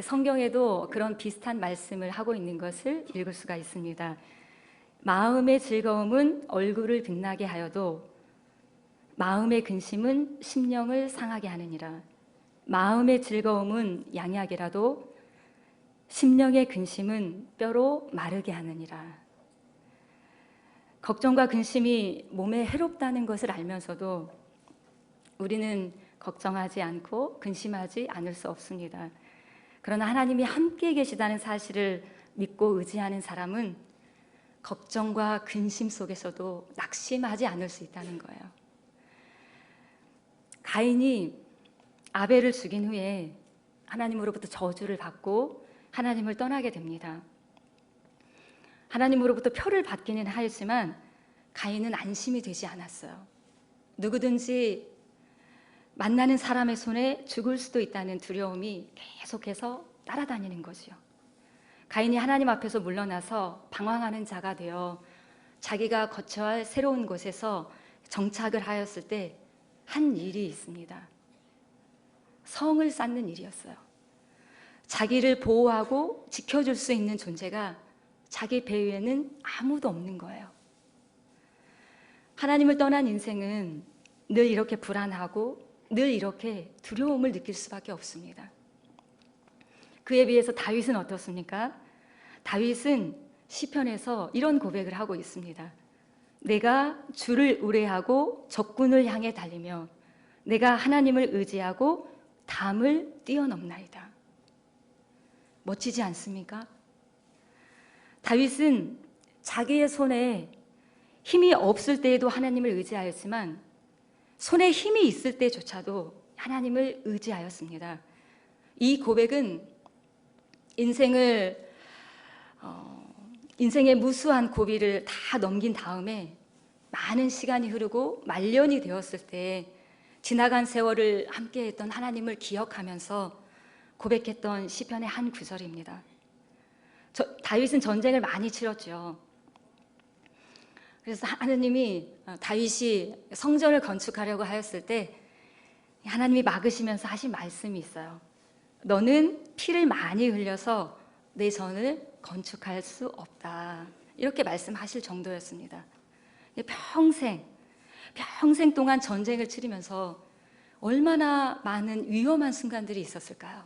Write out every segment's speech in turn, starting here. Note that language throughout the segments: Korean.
성경에도 그런 비슷한 말씀을 하고 있는 것을 읽을 수가 있습니다. 마음의 즐거움은 얼굴을 빛나게 하여도 마음의 근심은 심령을 상하게 하느니라. 마음의 즐거움은 양약이라도 심령의 근심은 뼈로 마르게 하느니라. 걱정과 근심이 몸에 해롭다는 것을 알면서도 우리는 걱정하지 않고 근심하지 않을 수 없습니다. 그러나 하나님이 함께 계시다는 사실을 믿고 의지하는 사람은 걱정과 근심 속에서도 낙심하지 않을 수 있다는 거예요. 가인이 아벨을 죽인 후에 하나님으로부터 저주를 받고 하나님을 떠나게 됩니다. 하나님으로부터 표를 받기는 하였지만 가인은 안심이 되지 않았어요. 누구든지 만나는 사람의 손에 죽을 수도 있다는 두려움이 계속해서 따라다니는 거죠. 가인이 하나님 앞에서 물러나서 방황하는 자가 되어 자기가 거쳐야 할 새로운 곳에서 정착을 하였을 때 한 일이 있습니다. 성을 쌓는 일이었어요. 자기를 보호하고 지켜줄 수 있는 존재가 자기 배후에는 아무도 없는 거예요. 하나님을 떠난 인생은 늘 이렇게 불안하고 늘 이렇게 두려움을 느낄 수밖에 없습니다. 그에 비해서 다윗은 어떻습니까? 다윗은 시편에서 이런 고백을 하고 있습니다. 내가 주를 의뢰하고 적군을 향해 달리며 내가 하나님을 의지하고 담을 뛰어넘나이다. 멋지지 않습니까? 다윗은 자기의 손에 힘이 없을 때에도 하나님을 의지하였지만 손에 힘이 있을 때조차도 하나님을 의지하였습니다. 이 고백은 인생의 무수한 고비를 다 넘긴 다음에 많은 시간이 흐르고 말년이 되었을 때 지나간 세월을 함께했던 하나님을 기억하면서 고백했던 시편의 한 구절입니다. 다윗은 전쟁을 많이 치렀죠. 그래서 하나님이 다윗이 성전을 건축하려고 하였을 때 하나님이 막으시면서 하신 말씀이 있어요. 너는 피를 많이 흘려서 내 전을 건축할 수 없다. 이렇게 말씀하실 정도였습니다. 평생 동안 전쟁을 치르면서 얼마나 많은 위험한 순간들이 있었을까요?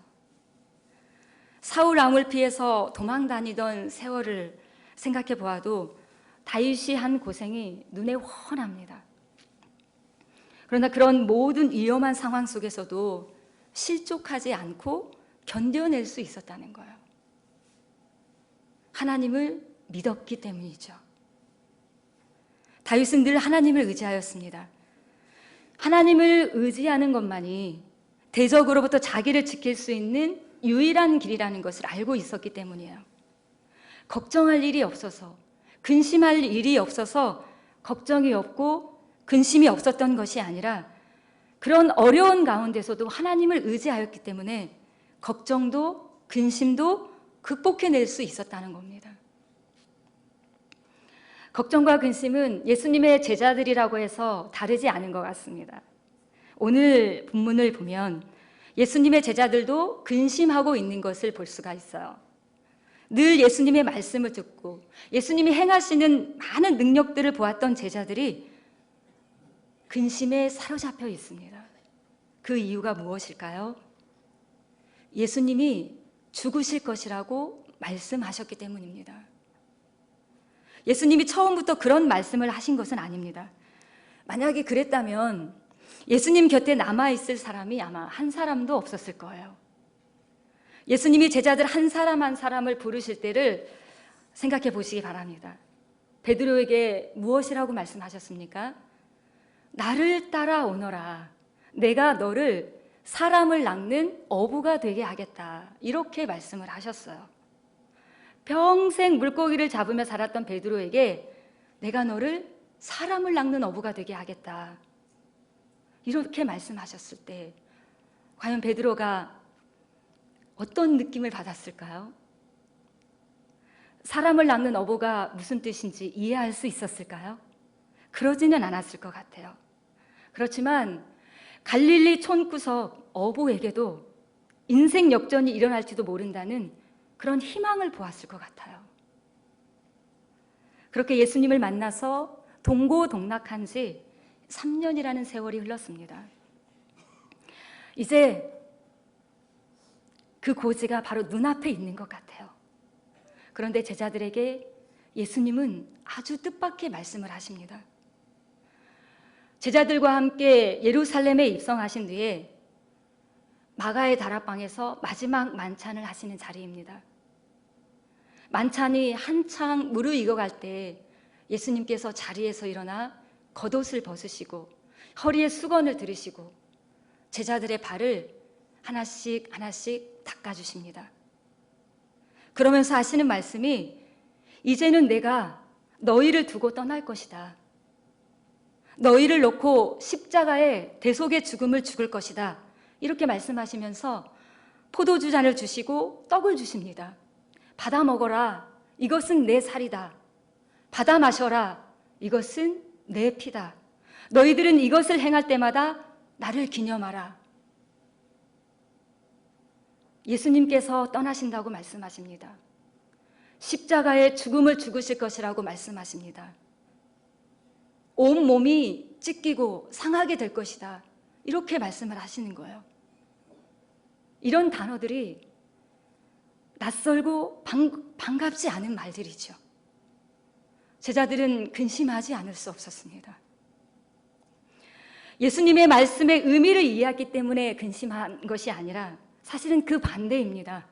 사울 왕을 피해서 도망 다니던 세월을 생각해 보아도 다윗이 한 고생이 눈에 훤합니다. 그러나 그런 모든 위험한 상황 속에서도 실족하지 않고 견뎌낼 수 있었다는 거예요. 하나님을 믿었기 때문이죠. 다윗은 늘 하나님을 의지하였습니다. 하나님을 의지하는 것만이 대적으로부터 자기를 지킬 수 있는 유일한 길이라는 것을 알고 있었기 때문이에요. 걱정할 일이 없어서, 근심할 일이 없어서 걱정이 없고 근심이 없었던 것이 아니라 그런 어려운 가운데서도 하나님을 의지하였기 때문에 걱정도 근심도 극복해낼 수 있었다는 겁니다. 걱정과 근심은 예수님의 제자들이라고 해서 다르지 않은 것 같습니다. 오늘 본문을 보면 예수님의 제자들도 근심하고 있는 것을 볼 수가 있어요. 늘 예수님의 말씀을 듣고 예수님이 행하시는 많은 능력들을 보았던 제자들이 근심에 사로잡혀 있습니다. 그 이유가 무엇일까요? 예수님이 죽으실 것이라고 말씀하셨기 때문입니다. 예수님이 처음부터 그런 말씀을 하신 것은 아닙니다. 만약에 그랬다면 예수님 곁에 남아있을 사람이 아마 한 사람도 없었을 거예요. 예수님이 제자들 한 사람 한 사람을 부르실 때를 생각해 보시기 바랍니다. 베드로에게 무엇이라고 말씀하셨습니까? 나를 따라오너라. 내가 너를 사람을 낚는 어부가 되게 하겠다. 이렇게 말씀을 하셨어요. 평생 물고기를 잡으며 살았던 베드로에게 내가 너를 사람을 낚는 어부가 되게 하겠다. 이렇게 말씀하셨을 때 과연 베드로가 어떤 느낌을 받았을까요? 사람을 낚는 어부가 무슨 뜻인지 이해할 수 있었을까요? 그러지는 않았을 것 같아요. 그렇지만 갈릴리 촌구석 어부에게도 인생 역전이 일어날지도 모른다는 그런 희망을 보았을 것 같아요. 그렇게 예수님을 만나서 동고동락한 지 3년이라는 세월이 흘렀습니다. 이제 그 고지가 바로 눈앞에 있는 것 같아요. 그런데 제자들에게 예수님은 아주 뜻밖의 말씀을 하십니다. 제자들과 함께 예루살렘에 입성하신 뒤에 마가의 다락방에서 마지막 만찬을 하시는 자리입니다. 만찬이 한창 무르익어갈 때 예수님께서 자리에서 일어나 겉옷을 벗으시고 허리에 수건을 들으시고 제자들의 발을 하나씩 하나씩 닦아주십니다. 그러면서 하시는 말씀이 이제는 내가 너희를 두고 떠날 것이다. 너희를 놓고 십자가에 대속의 죽음을 죽을 것이다. 이렇게 말씀하시면서 포도주 잔을 주시고 떡을 주십니다. 받아 먹어라. 이것은 내 살이다. 받아 마셔라. 이것은 내 피다. 너희들은 이것을 행할 때마다 나를 기념하라. 예수님께서 떠나신다고 말씀하십니다. 십자가에 죽음을 죽으실 것이라고 말씀하십니다. 온 몸이 찢기고 상하게 될 것이다. 이렇게 말씀을 하시는 거예요. 이런 단어들이 낯설고 반갑지 않은 말들이죠. 제자들은 근심하지 않을 수 없었습니다. 예수님의 말씀의 의미를 이해했기 때문에 근심한 것이 아니라 사실은 그 반대입니다.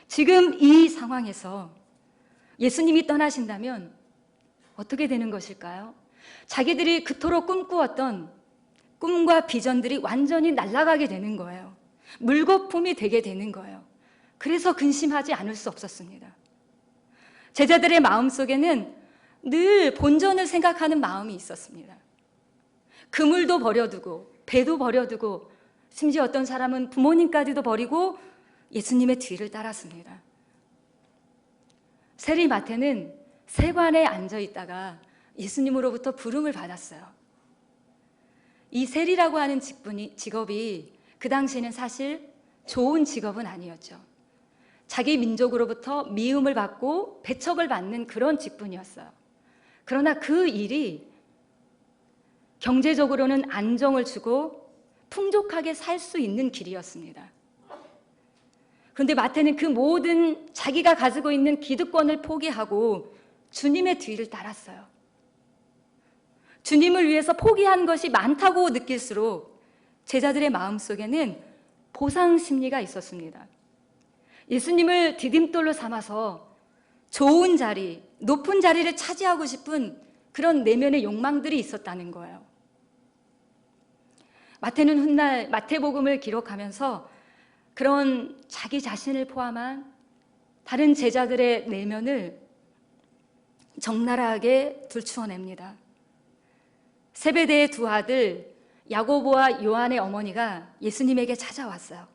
지금 이 상황에서 예수님이 떠나신다면 어떻게 되는 것일까요? 자기들이 그토록 꿈꾸었던 꿈과 비전들이 완전히 날아가게 되는 거예요. 물거품이 되게 되는 거예요. 그래서 근심하지 않을 수 없었습니다. 제자들의 마음속에는 늘 본전을 생각하는 마음이 있었습니다. 그물도 버려두고 배도 버려두고 심지어 어떤 사람은 부모님까지도 버리고 예수님의 뒤를 따랐습니다. 세리마태는 세관에 앉아 있다가 예수님으로부터 부름을 받았어요. 이 세리라고 하는 직업이 그 당시에는 사실 좋은 직업은 아니었죠. 자기 민족으로부터 미움을 받고 배척을 받는 그런 직분이었어요. 그러나 그 일이 경제적으로는 안정을 주고 풍족하게 살 수 있는 길이었습니다. 그런데 마태는 그 모든 자기가 가지고 있는 기득권을 포기하고 주님의 뒤를 따랐어요. 주님을 위해서 포기한 것이 많다고 느낄수록 제자들의 마음속에는 보상 심리가 있었습니다. 예수님을 디딤돌로 삼아서 좋은 자리, 높은 자리를 차지하고 싶은 그런 내면의 욕망들이 있었다는 거예요. 마태는 훗날 마태복음을 기록하면서 그런 자기 자신을 포함한 다른 제자들의 내면을 적나라하게 들추어냅니다. 세베대의 두 아들 야고보와 요한의 어머니가 예수님에게 찾아왔어요.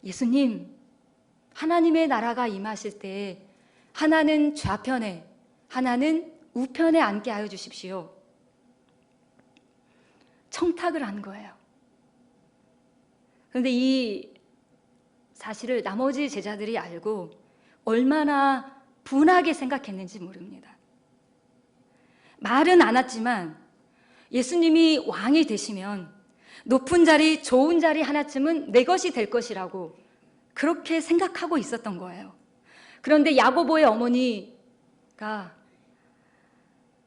예수님, 하나님의 나라가 임하실 때 하나는 좌편에, 하나는 우편에 앉게 하여 주십시오. 청탁을 한 거예요. 그런데 이 사실을 나머지 제자들이 알고 얼마나 분하게 생각했는지 모릅니다. 말은 안 했지만 예수님이 왕이 되시면 높은 자리, 좋은 자리 하나쯤은 내 것이 될 것이라고 그렇게 생각하고 있었던 거예요. 그런데 야고보의 어머니가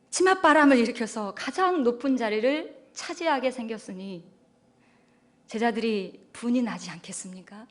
치맛바람을 일으켜서 가장 높은 자리를 차지하게 생겼으니 제자들이 분이 나지 않겠습니까?